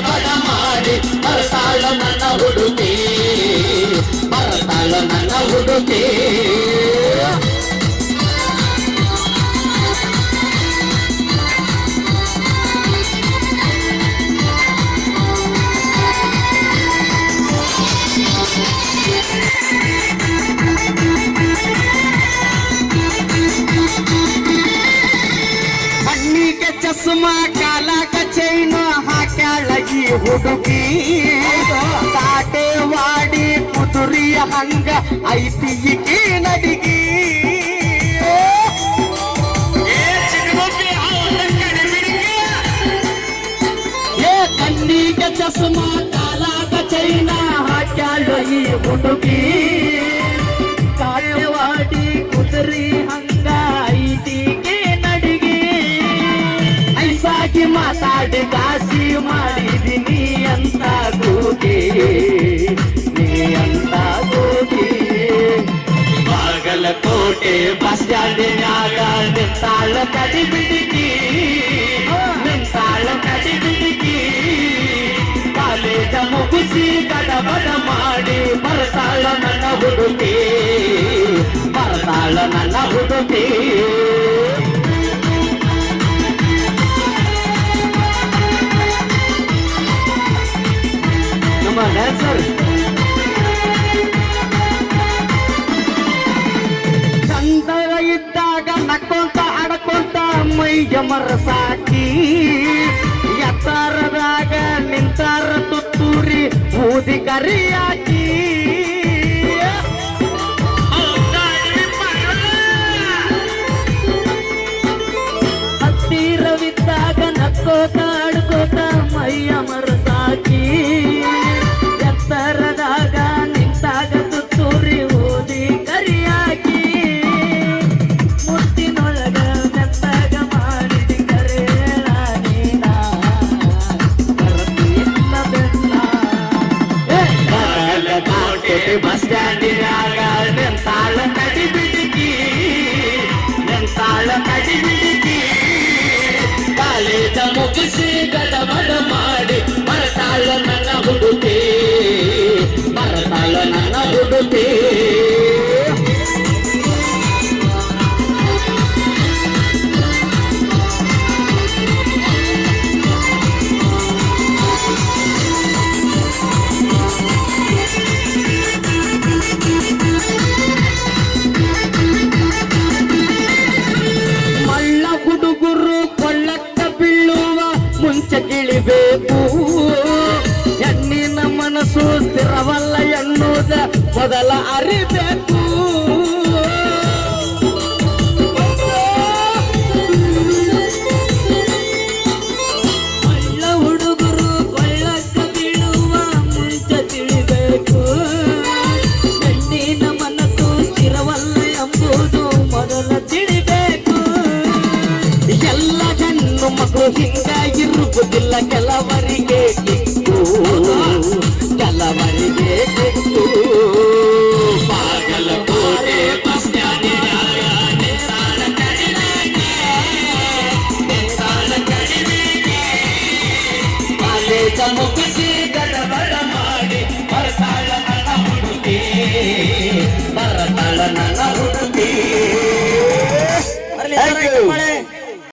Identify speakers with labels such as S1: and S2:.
S1: ಗಡಬಡ ಮಾಡಿ ಬರ್ತಾಳ ನನ್ನ ಹುಡುಗಿ ಬರ್ತಾಳ ನನ್ನ ಹುಡುಗಿ ಚಸ್ಮಾ ಕಾಲಾಗ ಚೈನು ಹಾಕ್ಯಾಳಗಿ ಹುಡುಗಿ ಕಾಟೇವಾಡಿ ಕುದುರಿಯ ಹಂಗ ಐತಿ ಈಕಿ ನಡಿಗಿ ಏ ಕಣ್ಣಿಗೆ ಚಸ್ಮಾ ಕಾಲಾಗ ಚೈನ ಹಾಕ್ಯಾಳಗಿ ಹುಡುಗಿ ಕಾಟೇವಾಡಿ ಕುದುರಿ ಹಂಗ ಐತಿ ಮಾತಾಡಿ ದಾಸಿ ಮಾಡಿದೀನಿ ಅಂತ ಗೋಗಿ ನೀ ಅಂತ ಗೋಗಿ ಬಾಗಲಕೋಟೆ ಬಸ್ ಸ್ಟ್ಯಾಂಡಿನಾಗ ನಿಂತಾಳ ಕಡಿ ಬಿಡುಗಿ ನಿಂತಾಳ ಕಡಿ ಬಿಡುಗಿ ಕಾಲೇಜ ಮುಗಿಸಿ ಗಡಬಡ ಮಾಡಿ ಬರ್ತಾಳ ನನ್ನ ಹುಡುಗಿ ಬರ್ತಾಳ ನನ್ನ ಹುಡುಗಿ ಡ್ಯಾನ್ಸರ್ ಚಂದರ ಇದ್ದಾಗ ನಕ್ಕೊಂತ ಆಡ್ಕೊಂತ ಮೈಗೆ ಮರಸಾಕಿ ಎತ್ತರದಾಗ ನಿಂತಾರ ತುತ್ತೂರಿ ಊದಿ ಕರಿಯಾಕಿ ಹತ್ತಿರವಿದ್ದಾಗ ನಕ್ಕೋತ ಆಡ್ಕೋತ ಮೈಯ ಮರಸಾಕಿ ಎತ್ತರದಾಗ ನಿಂತಾಗ ತುತ್ತೂರಿ ಓದಿ ಕರಿಯಾಕಿ ಮುತ್ತಿನೊಳಗ ಮೆತ್ತಾಗ ಮಾಡಿದ ಕರೆಯಲ ನೀನ ಕರತಿಲ್ಲ ಬೆನ್ನ ಕೋಟೆ ಬಸ್ ಸ್ಟ್ಯಾಂಡಿನಾಗ ನಿಂತಾಳ ಕಡಿ ಬಿಡುಗಿ ನಿಂತಾಳ ಕಡಿ ಬಿಡುಗಿ ಕಾಲೇಜ ಮುಗಿಸಿ ಗಡಬಡ ಮಾಡಿ ಬರ್ತಾಳ ನನ್ನ ಹುಡುಗಿ ಬರ್ತಾಳ ನನ್ನ ಹುಡುಗಿ ಮಳ್ಳ ಹುಡುಗರು ಕೊಳ್ಳಕ್ಕ ಬೀಳುವ ಮುಂಚೆ ಗಿಳಿಬೇಕು ಹೆಣ್ಣಿನ ಮನಸ್ಸು ಸ್ಥಿರವಲ್ಲ ಎನ್ನುವುದ ಮೊದಲ ಅರಿಬೇಕು ಮಳ್ಳ ಹುಡುಗರು ಕೊಳ್ಳಕ್ಕ ಬೀಳುವ ಮುಂಚೆ ತಿಳಿಬೇಕು ಹೆಣ್ಣಿನ ಮನಸ್ಸು ಸ್ಥಿರವಲ್ಲ ಎಂಬುದು ಮೊದಲ ತಿಳಿಬೇಕು ಎಲ್ಲ ಗಂಡು ಮಕ್ಕಳು ಹಿಂಗಾಗಿರುವುದಿಲ್ಲ ಕೆಲವರಿಗೆ ಕಿಕ್ಕು ಕೆಲವರಿಗೆ ಕಿಕ್ಕು ಬಾಗಲಕೋಟೆ ಬಸ್ ಸ್ಟ್ಯಾಂಡಿನಾಗ ನಿಂತಾಳ ಕಡಿಮೆಗೆ ನಿಂತಾಳ ಕಡಿಮೆಗೆ ಕಾಲೇಜ ಮುಗಿಸಿ ಗಡಬಡ ಮಾಡಿ ಬರ್ತಾಳ ನನ್ನ ಹುಡುಗಿ ಬರ್ತಾಳ ನನ್ನ ಹುಡುಗಿ